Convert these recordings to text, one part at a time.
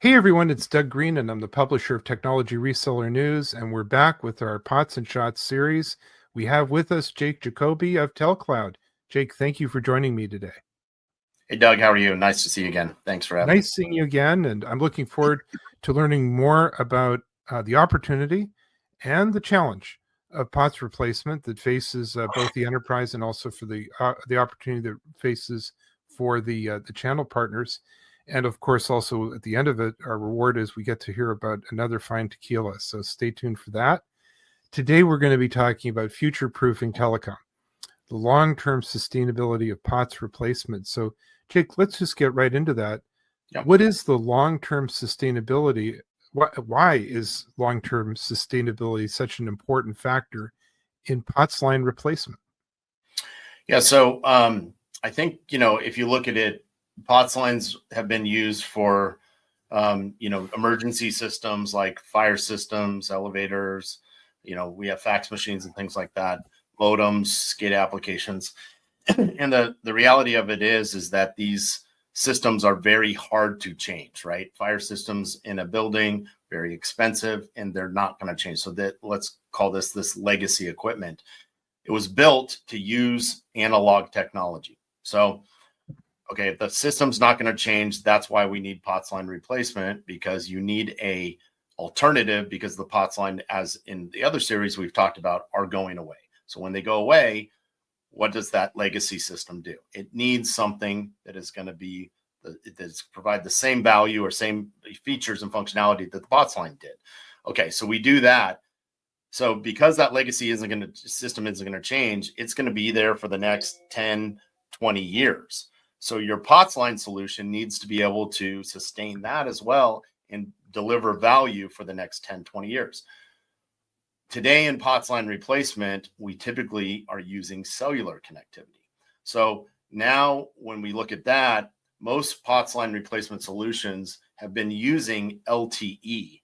Hey everyone, it's Doug Green, and I'm the publisher of Technology Reseller News, and we're back with our Pots and Shots series. We have with us Jake Jacoby of TELCLOUD. Jake, thank you for joining me today. Hey, Doug, how are you? Nice to see you again. Thanks for having me. Nice seeing you again, and I'm looking forward to learning more about the opportunity and the challenge of POTS replacement that faces both the enterprise and also for the opportunity that faces for the channel partners. And of course, also at the end of it, our reward is we get to hear about another fine tequila. So stay tuned for that. Today, we're going to be talking about future-proofing telecom, the long-term sustainability of POTS replacement. So, Jake, let's just get right into that. Yep. What is the long-term sustainability? Why is long-term sustainability such an important factor in POTS line replacement? Yeah, so I think, if you look at it, POTS lines have been used for, emergency systems like fire systems, elevators, we have fax machines and things like that, modems, SCADA applications. And the reality of it is that these systems are very hard to change, right? Fire systems in a building, very expensive, and they're not going to change. So that let's call this legacy equipment. It was built to use analog technology. So, okay, if the system's not going to change, that's why we need POTS line replacement, because you need a alternative, because the POTS line, as in the other series we've talked about, are going away. So when they go away, what does that legacy system do? It needs something that is going to be that's provide the same value or same features and functionality that the POTS line did. Okay, so we do that. So because that legacy system isn't going to change, it's going to be there for the next 10, 20 years. So your POTS line solution needs to be able to sustain that as well and deliver value for the next 10, 20 years. Today in POTS line replacement, we typically are using cellular connectivity. So now when we look at that, most POTS line replacement solutions have been using LTE,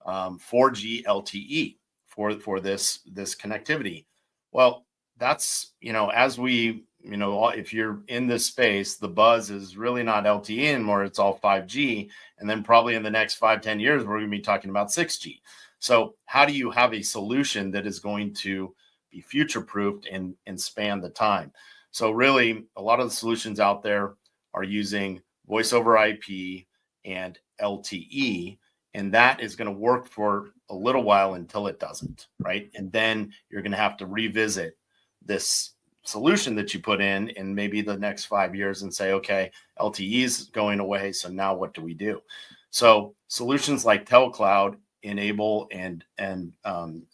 4G LTE for this connectivity. Well, that's, as we, if you're in this space, the buzz is really not LTE anymore, it's all 5G. And then probably in the next 5-10 years, we're going to be talking about 6G. So how do you have a solution that is going to be future-proofed and span the time? So really, a lot of the solutions out there are using voice over IP and LTE, and that is going to work for a little while until it doesn't, right? And then you're going to have to revisit this solution that you put in maybe the next 5 years and say, okay, LTE is going away, so now what do we do? So solutions like TELCLOUD enable and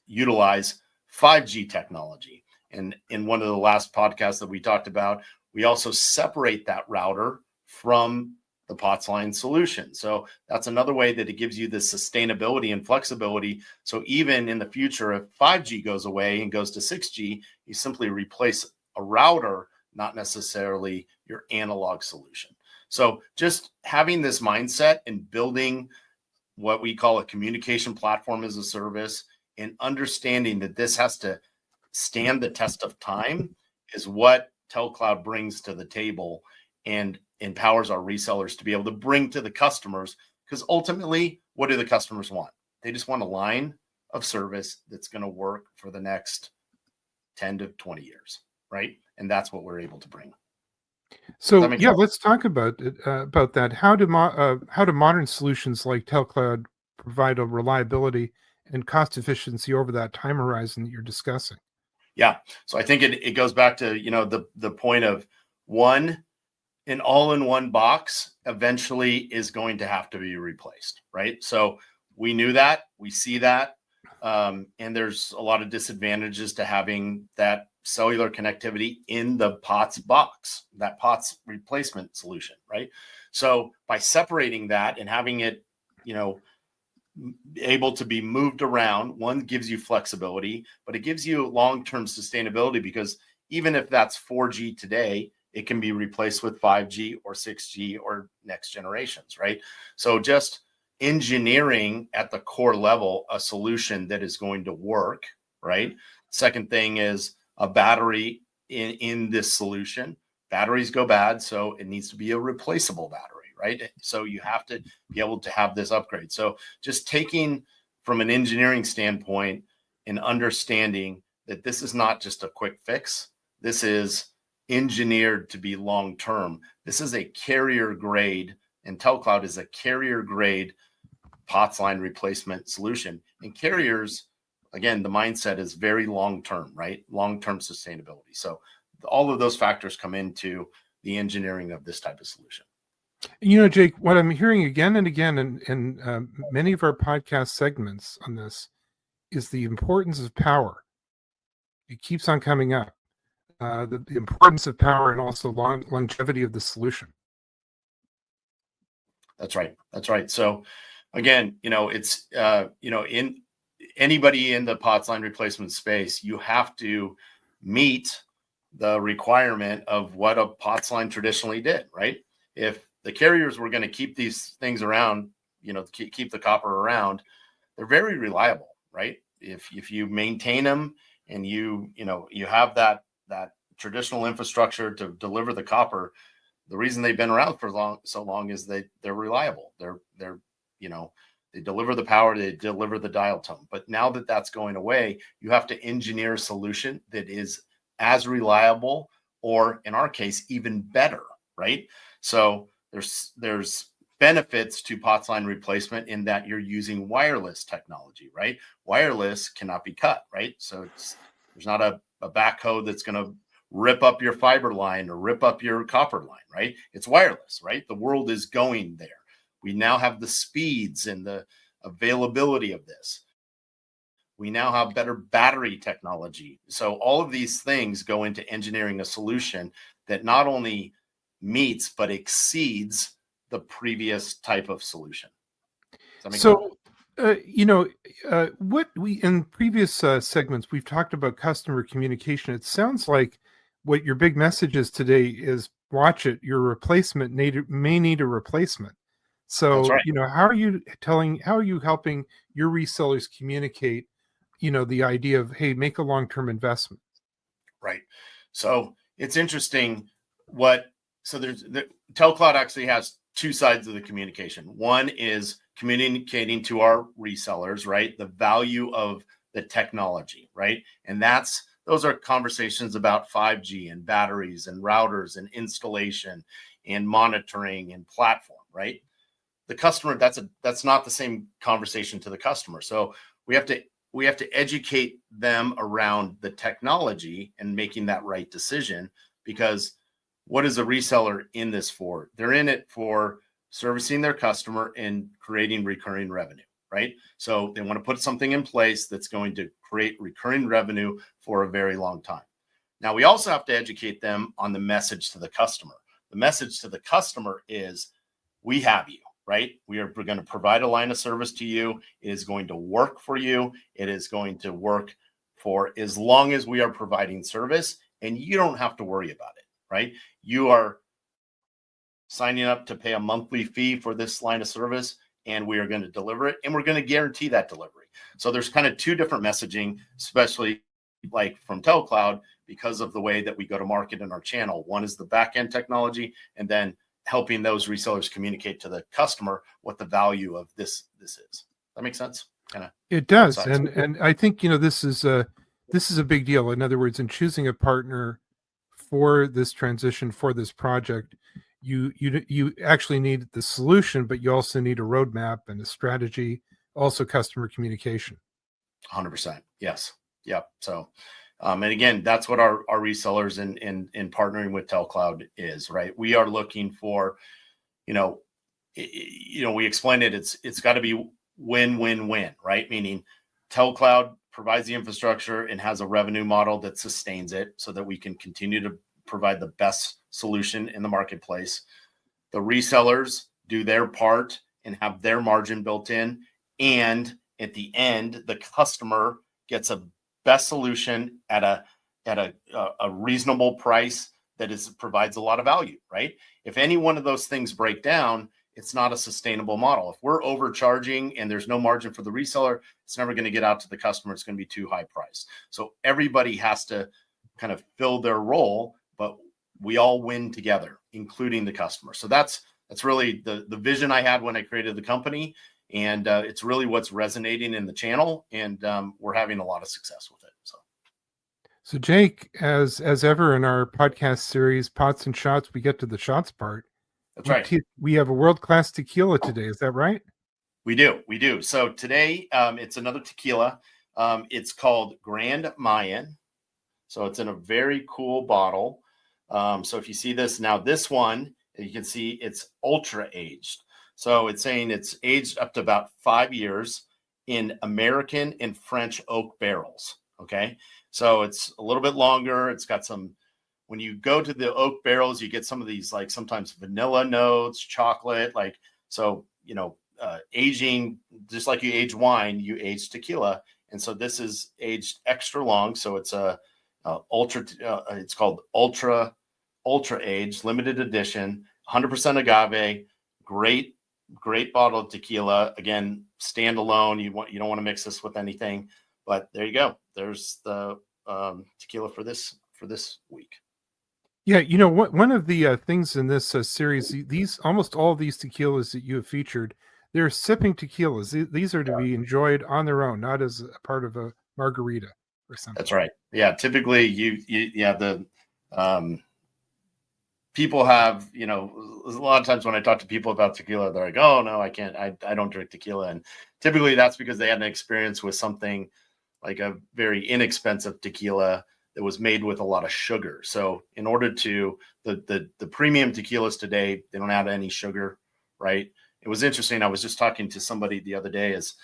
utilize 5G technology. And in one of the last podcasts that we talked about, we also separate that router from the POTS line solution. So that's another way that it gives you the sustainability and flexibility. So even in the future, if 5G goes away and goes to 6G, you simply replace a router, not necessarily your analog solution. So just having this mindset and building what we call a communication platform as a service and understanding that this has to stand the test of time is what TELCLOUD brings to the table and empowers our resellers to be able to bring to the customers. Because ultimately, what do the customers want? They just want a line of service that's going to work for the next 10 to 20 years, right? And that's what we're able to bring. So yeah, let's talk about it, about that. How do modern solutions like TELCLOUD provide a reliability and cost efficiency over that time horizon that you're discussing? Yeah, so I think it goes back to the point of an all-in-one box eventually is going to have to be replaced, right? So we knew that, we see that, and there's a lot of disadvantages to having that cellular connectivity in the POTS box, that POTS replacement solution, right? So by separating that and having it, able to be moved around, one gives you flexibility, but it gives you long-term sustainability, because even if that's 4G today, it can be replaced with 5G or 6G or next generations, right? So just engineering at the core level a solution that is going to work, right? Second thing is a battery in this solution. Batteries go bad, so it needs to be a replaceable battery, right? So you have to be able to have this upgrade. So just taking from an engineering standpoint and understanding that this is not just a quick fix. This is engineered to be long-term. This is a carrier grade, and TELCLOUD is a carrier grade POTS line replacement solution. And carriers, again, the mindset is very long-term, right? Long-term sustainability. So all of those factors come into the engineering of this type of solution. Jake, what I'm hearing again and again in many of our podcast segments on this is the importance of power. It keeps on coming up. The importance of power and also longevity of the solution. That's right. That's right. So again, it's, in anybody in the POTS line replacement space, you have to meet the requirement of what a POTS line traditionally did, right? If the carriers were going to keep these things around, keep the copper around, they're very reliable, right? If you maintain them and you have that traditional infrastructure to deliver the copper, the reason they've been around for so long is they're reliable. They deliver the power, they deliver the dial tone. But now that that's going away, you have to engineer a solution that is as reliable, or in our case, even better, right? So there's benefits to POTS line replacement in that you're using wireless technology, right? Wireless cannot be cut, right? So there's not a backhoe that's going to rip up your fiber line or rip up your copper line, right? It's wireless, right? The world is going there. We now have the speeds and the availability of this. We now have better battery technology. So all of these things go into engineering a solution that not only meets, but exceeds the previous type of solution. Does that make sense? What we in previous segments, we've talked about customer communication. It sounds like what your big message is today is watch it. Your replacement may need a replacement. So, right. How are you helping your resellers communicate, the idea of, hey, make a long-term investment? Right. So it's interesting TELCLOUD actually has two sides of the communication. One is communicating to our resellers, right? The value of the technology, right? And those are conversations about 5G and batteries and routers and installation and monitoring and platform, right? The customer, that's not the same conversation to the customer. So we have to educate them around the technology and making that right decision, because what is a reseller in this for? They're in it for servicing their customer and creating recurring revenue, right? So they want to put something in place that's going to create recurring revenue for a very long time. Now, we also have to educate them on the message to the customer. The message to the customer is, we have you, right? We're going to provide a line of service to you. It is going to work for you. It is going to work for as long as we are providing service, and you don't have to worry about it, right? You are signing up to pay a monthly fee for this line of service, and we are going to deliver it, and we're going to guarantee that delivery. So there's kind of two different messaging, especially like from TELCLOUD, because of the way that we go to market in our channel. One is the back end technology, and then helping those resellers communicate to the customer what the value of this is. That makes sense? It does. And I think, this is a big deal. In other words, in choosing a partner for this transition, for this project, you actually need the solution, but you also need a roadmap and a strategy, also customer communication. 100%. Yes. Yep. So, and again, that's what our resellers in partnering with TELCLOUD is, right? We are looking for, we explained it. It's got to be win-win-win, right? Meaning TELCLOUD provides the infrastructure and has a revenue model that sustains it so that we can continue to provide the best solution in the marketplace. The resellers do their part and have their margin built in. And at the end, the customer gets a best solution at a reasonable price that provides a lot of value, right? If any one of those things break down, it's not a sustainable model. If we're overcharging and there's no margin for the reseller, it's never going to get out to the customer. It's going to be too high price. So everybody has to kind of fill their role, but we all win together, including the customer. So that's That's really the vision I had when I created the company. And it's really what's resonating in the channel. And we're having a lot of success with it. So Jake, as ever in our podcast series, Pots and Shots, we get to the shots part. That's right. We have a world-class tequila today. Is that right? We do. So today it's another tequila. It's called Grand Mayan. So it's in a very cool bottle. So if you see this now, this one, you can see it's ultra aged. So it's saying it's aged up to about 5 years in American and French oak barrels. Okay. So it's a little bit longer. It's got some, when you go to the oak barrels, you get some of these, like sometimes vanilla notes, chocolate, like, so, aging, just like you age wine, you age tequila. And so this is aged extra long. So it's it's called ultra aged, limited edition, 100% agave, great bottle of tequila. Again, standalone. You don't want to mix this with anything, but there you go. There's the tequila for this week. Yeah, one of the things in this series, these almost all these tequilas that you have featured, they're sipping tequilas. These are to be enjoyed on their own, not as a part of a margarita or something. That's right. Yeah, typically people have, a lot of times when I talk to people about tequila, they're like, oh no, I can't, I don't drink tequila. And typically that's because they had an experience with something like a very inexpensive tequila that was made with a lot of sugar. So in order to, the premium tequilas today, they don't add any sugar, right? It was interesting. I was just talking to somebody the other day, is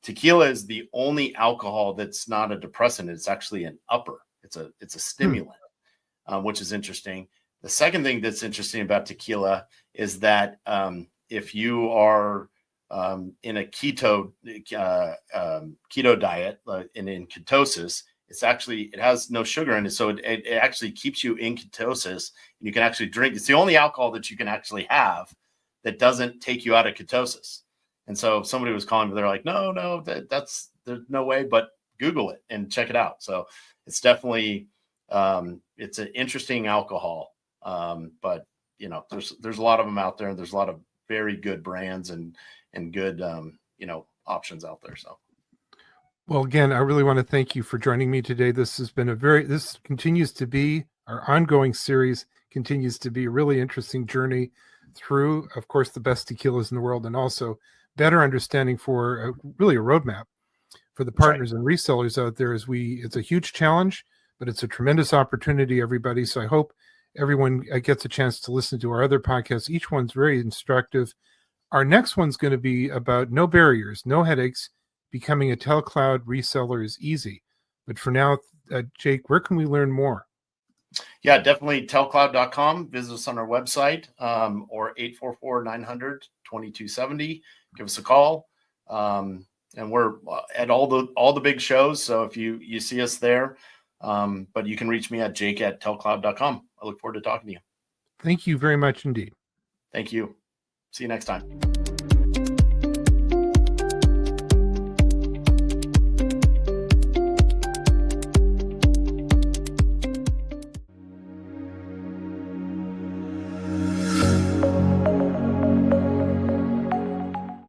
tequila is the only alcohol that's not a depressant. It's actually an upper. It's a stimulant, which is interesting. The second thing that's interesting about tequila is that if you are in a keto diet and in ketosis, it has no sugar in it. So it actually keeps you in ketosis, and you can actually drink. It's the only alcohol that you can actually have that doesn't take you out of ketosis. And so if somebody was calling me, they're like, no, there's no way, but Google it and check it out. So it's definitely, it's an interesting alcohol. But there's a lot of them out there, and there's a lot of very good brands and good, options out there. So. Well, again, I really want to thank you for joining me today. This has been this continues to be our ongoing series, continues to be a really interesting journey through, of course, the best tequilas in the world, and also better understanding for really a roadmap for the partners and resellers out there. It's a huge challenge, but it's a tremendous opportunity, everybody. So I hope everyone gets a chance to listen to our other podcasts. Each one's very instructive. Our next one's going to be about no barriers, no headaches. Becoming a TELCLOUD reseller is easy. But for now, Jake, where can we learn more? Yeah, definitely telcloud.com. Visit us on our website, or 844-900-2270. Give us a call. And we're at all the big shows. So if you see us there, but you can reach me at jake@telcloud.com. I look forward to talking to you. Thank you very much indeed. Thank you. See you next time.